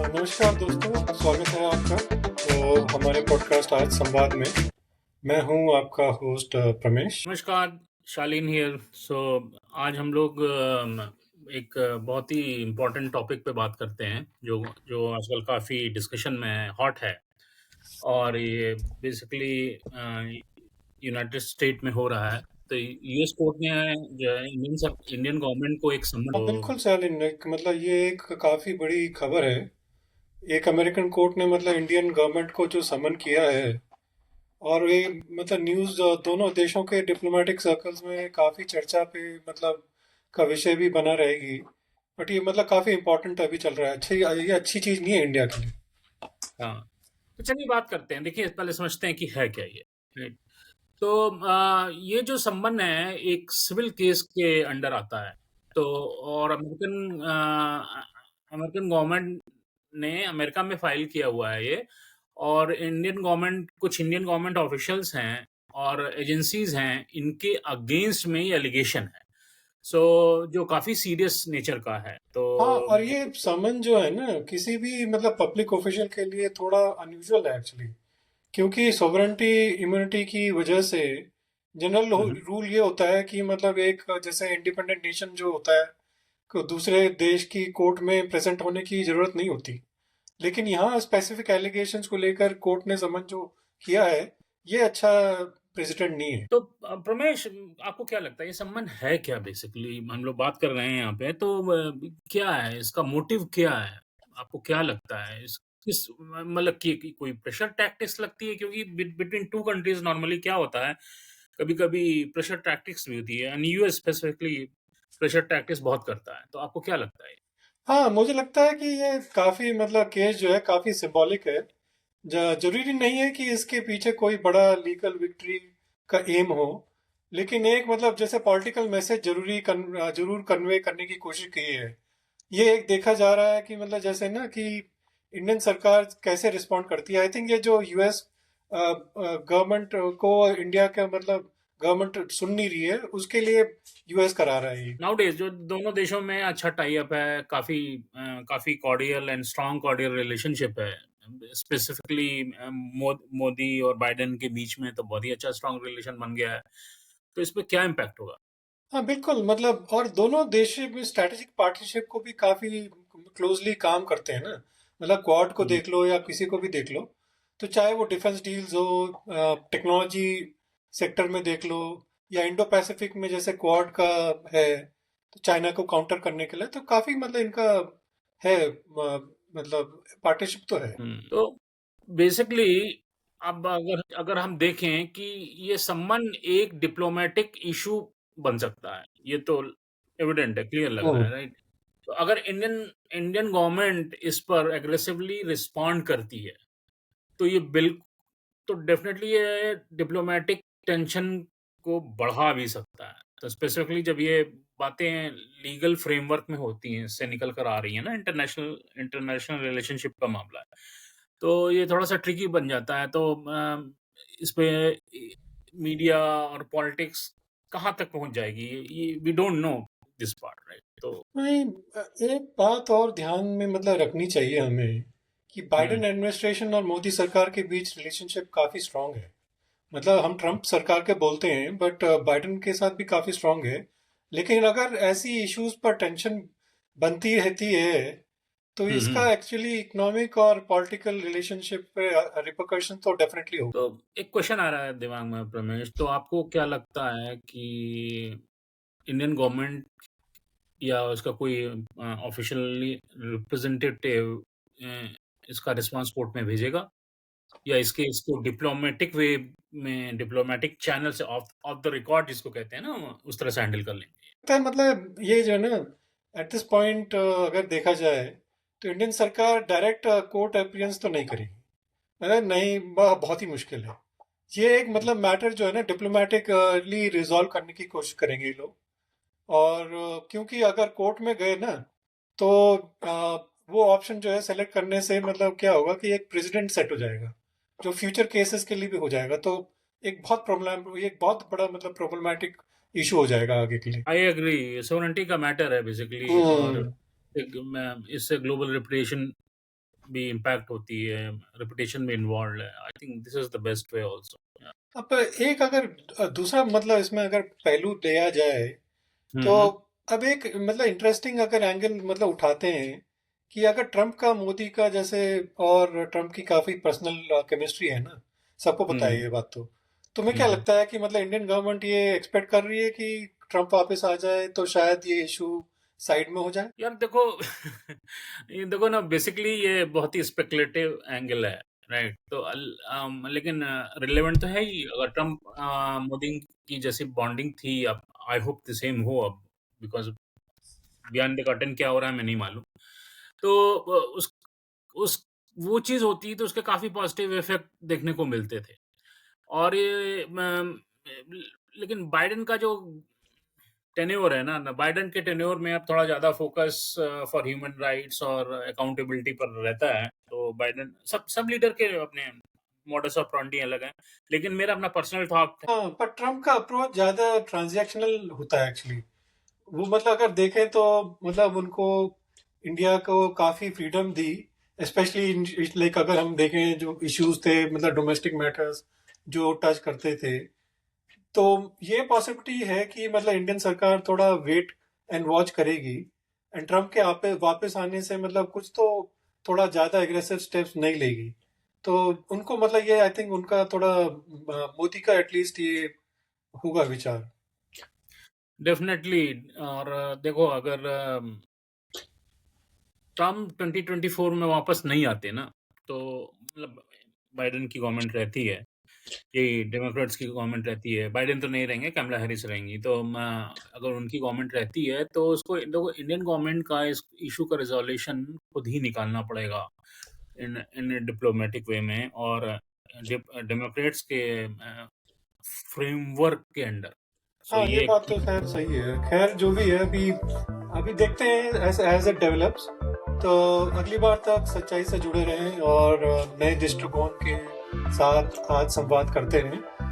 नमस्कार दोस्तों, स्वागत है आपका। तो हमारे पॉडकास्ट आज संवाद में मैं हूं आपका होस्ट प्रमेश। नमस्कार, शालीन हियर। सो आज हम लोग एक बहुत ही इम्पोर्टेंट टॉपिक पे बात करते हैं जो जो आजकल काफ़ी डिस्कशन में हॉट है। और ये बेसिकली यूनाइटेड स्टेट में हो रहा है। तो यूएस कोर्ट ने जो है इंडियन गवर्नमेंट को एक हाँ समन। बिल्कुल शालिन, एक मतलब ये एक काफ़ी बड़ी खबर है। एक अमेरिकन कोर्ट ने मतलब इंडियन गवर्नमेंट को जो समन किया है, और ये मतलब न्यूज़ दोनों देशों के डिप्लोमेटिक सर्कल्स में काफ़ी चर्चा पे मतलब का विषय भी बना रहेगी। बट ये मतलब काफ़ी इम्पोर्टेंट अभी चल रहा है। अच्छी, ये अच्छी चीज़ नहीं है इंडिया के लिए। हाँ, तो चलिए बात करते हैं। देखिए, पहले समझते हैं कि है क्या ये। राइट। तो ये जो संबंध है एक सिविल केस के अंडर आता है। तो और अमेरिकन गवर्नमेंट ने अमेरिका में फाइल किया हुआ है ये। और कुछ इंडियन गवर्नमेंट ऑफिशियल्स हैं और एजेंसीज हैं, इनके अगेंस्ट में ये एलिगेशन है। सो जो काफी सीरियस नेचर का है। तो हाँ, और ये समन जो है ना, किसी भी मतलब पब्लिक ऑफिशियल के लिए थोड़ा अनयूजुअल है एक्चुअली। क्योंकि सॉवरेंटी इम्यूनिटी की वजह से जनरल हम्म, रूल ये होता है कि मतलब एक जैसे इंडिपेंडेंट नेशन जो होता है, को दूसरे देश की कोर्ट में प्रेजेंट होने की जरूरत नहीं होती। लेकिन यहाँ स्पेसिफिक एलिगेशंस को लेकर कोर्ट ने समन जो किया है, ये अच्छा प्रेसिडेंट नहीं है। तो प्रमेश, आपको क्या लगता है ये संबंध है क्या? बेसिकली हम लोग बात कर रहे हैं यहाँ पे, तो क्या है इसका मोटिव, क्या है? आपको क्या लगता है इस किस मतलब कि कोई प्रेशर टैक्टिक्स लगती है? क्योंकि बिटवीन टू कंट्रीज नॉर्मली क्या होता है, कभी कभी प्रेशर टैक्टिक्स भी होती है, and US specifically pressure tactics बहुत करता है। तो आपको क्या लगता है? हाँ, मुझे लगता है कि ये काफी मतलब केस जो है काफी सिंबॉलिक है। जरूरी नहीं है कि इसके पीछे कोई बड़ा लीगल विक्ट्री का एम हो। लेकिन एक मतलब जैसे पॉलिटिकल मैसेज जरूर कन्वे करने की कोशिश की है। ये एक देखा जा रहा है कि मतलब जैसे ना कि इंडियन सरकार कैसे रिस्पॉन्ड करती है। आई थिंक ये जो यूएस गवर्नमेंट को इंडिया का मतलब गवर्नमेंट सुन नहीं रही है, उसके लिए यूएस करा रहा है ये। नाउडेज जो दोनों देशों में अच्छा टाई अप है, काफी cordial and strong cordial relationship है। स्पेसिफिकली मोदी और बाइडेन के बीच में तो बहुत ही अच्छा स्ट्रांग रिलेशन बन गया है। तो इस पे क्या इम्पैक्ट होगा? हाँ बिल्कुल, मतलब और दोनों देश में स्ट्रैटेजिक पार्टनरशिप को भी काफी क्लोजली काम करते हैं ना। मतलब क्वाड को हम्म, देख लो या किसी को भी देख लो, तो चाहे वो डिफेंस डील्स हो, टेक्नोलॉजी सेक्टर में देख लो, या इंडो पैसिफिक में जैसे क्वाड का है, तो चाइना को काउंटर करने के लिए तो काफी मतलब इनका है, मतलब पार्टनरशिप तो है। तो बेसिकली अब अगर अगर हम देखें कि ये संबंध एक डिप्लोमेटिक इशू बन सकता है, ये तो एविडेंट है, क्लियर लग रहा हम्म। है, राइट? तो अगर इंडियन इंडियन गवर्नमेंट इस पर एग्रेसिवली रिस्पॉन्ड करती है, तो ये बिल तो डेफिनेटली ये डिप्लोमेटिक टेंशन को बढ़ा भी सकता है। तो स्पेसिफिकली जब ये बातें लीगल फ्रेमवर्क में होती हैं, इससे निकल कर आ रही हैं ना, इंटरनेशनल इंटरनेशनल रिलेशनशिप का मामला है, तो ये थोड़ा-सा ट्रिकी बन जाता है। तो इस पे मीडिया और पॉलिटिक्स कहाँ तक पहुँच जाएगी, ये we don't know this part, right? तो नहीं, एक बात और ध्यान में मतलब रखनी चाहिए हमें कि हुँ, बाइडेन एडमिनिस्ट्रेशन और मोदी सरकार के बीच रिलेशनशिप काफी स्ट्रांग है। मतलब हम ट्रम्प सरकार के बोलते हैं, बट बाइडेन के साथ भी काफी स्ट्रांग है। लेकिन अगर ऐसी इश्यूज पर टेंशन बनती रहती है, तो हुँ, इसका हुँ। एक्चुअली इकोनॉमिक और पॉलिटिकल रिलेशनशिप पे रिpercussion तो डेफिनेटली हो। तो एक क्वेश्चन आ रहा है दिमाग में प्रमेश, तो आपको क्या लगता है कि इंडियन गवर्नमेंट या उसका कोई ऑफिशियली रिप्रेजेंटेटिव इसका रिस्पांस कोर्ट में भेजेगा, या इसको डिप्लोमेटिक वे में, डिप्लोमेटिक चैनल से ऑफ ऑफ द रिकॉर्ड जिसको कहते हैं ना, उस तरह से हैंडल कर लेंगे? तो मतलब ये जो है ना, एट दिस पॉइंट अगर देखा जाए तो इंडियन सरकार डायरेक्ट कोर्ट अपीयरेंस तो नहीं करेगी। मतलब नहीं, बहुत ही मुश्किल है। ये एक मतलब मैटर जो है ना डिप्लोमेटिकली रिजॉल्व करने की कोशिश करेंगे ये लोग। और क्योंकि अगर कोर्ट में गए ना, तो वो ऑप्शन जो है सेलेक्ट करने से मतलब क्या होगा कि एक प्रेसिडेंट सेट हो जाएगा, जो फ्यूचर केसेस के लिए भी हो जाएगा। तो एक बहुत बड़ा मतलब प्रॉब्लमैटिक इशू हो जाएगा आगे के लिए। आई एग्री, सोवरेनिटी का मैटर है बेसिकली। और हम्म। इससे ग्लोबल रेपुटेशन भी इम्पैक्ट होती है, रेपुटेशन भी इन्वॉल्व है। I think this is the best way also. अब एक अगर दूसरा मतलब इसमें अगर पहलू लिया जाए तो हम्म। अब एक मतलब इंटरेस्टिंग अगर एंगल मतलब उठाते हैं कि अगर ट्रम्प का मोदी का जैसे और ट्रम्प की काफी पर्सनल केमिस्ट्री है ना, सबको पता है हम्म। ये बात। तो तुम्हें क्या हम्म। लगता है कि मतलब इंडियन गवर्नमेंट ये एक्सपेक्ट कर रही है कि ट्रम्प वापस आ जाए तो शायद ये इशू साइड में हो जाए? यार देखो ये देखो ना, बेसिकली ये बहुत ही स्पेकुलेटिव एंगल है, राइट? तो लेकिन रिलेवेंट तो है ही। अगर ट्रम्प मोदी की जैसी बॉन्डिंग थी, अब आई होप द सेम हो अब, बिकॉज बियॉन्ड द कर्टन क्या हो रहा है मैं नहीं मालूम। तो उस वो चीज होती तो उसके काफी पॉजिटिव इफेक्ट देखने को मिलते थे। और ये लेकिन बाइडेन का जो टेन्योर है ना, बाइडेन के टेन्योर में अब थोड़ा ज्यादा फोकस फॉर ह्यूमन राइट्स और अकाउंटेबिलिटी पर रहता है। तो बाइडेन, सब लीडर के अपने मॉडस ऑफ ऑपरेंडी अलग है, लेकिन मेरा अपना पर्सनल थॉट है। हाँ, पर ट्रम्प का अप्रोच ज्यादा ट्रांजैक्शनल होता है एक्चुअली। वो मतलब अगर देखें तो मतलब उनको इंडिया को काफी फ्रीडम दी, स्पेशली लाइक अगर हम देखें जो इश्यूज थे मतलब डोमेस्टिक मैटर्स जो टच करते थे। तो ये पॉसिबिलिटी है कि मतलब इंडियन सरकार थोड़ा वेट एंड वॉच करेगी एंड ट्रम्प के वापस आने से मतलब कुछ तो थोड़ा ज्यादा एग्रेसिव स्टेप्स नहीं लेगी। तो उनको मतलब ये आई थिंक उनका थोड़ा मोदी का एटलीस्ट ये होगा विचार। डेफिनेटली। और देखो, अगर ट्रम्प 2024 में वापस नहीं आते ना, तो मतलब बाइडेन की गवर्नमेंट रहती है, यही डेमोक्रेट्स की गवर्नमेंट रहती है, बाइडेन तो नहीं रहेंगे, कमला हैरिस रहेंगी। तो अगर उनकी गवर्नमेंट रहती है तो उसको इंडियन गवर्नमेंट का इस इशू का रिजोल्यूशन खुद ही निकालना पड़ेगा इन इन डिप्लोमेटिक वे में, और डेमोक्रेट्स के फ्रेमवर्क के अंडर। सो हाँ, ये ये बात तो खैर सही है। खैर जो भी है, अभी अभी देखते हैं एज एज इट डेवलप्स। तो अगली बार तक सच्चाई से जुड़े रहें और नए दृष्टिकोण के साथ आज संवाद करते रहें।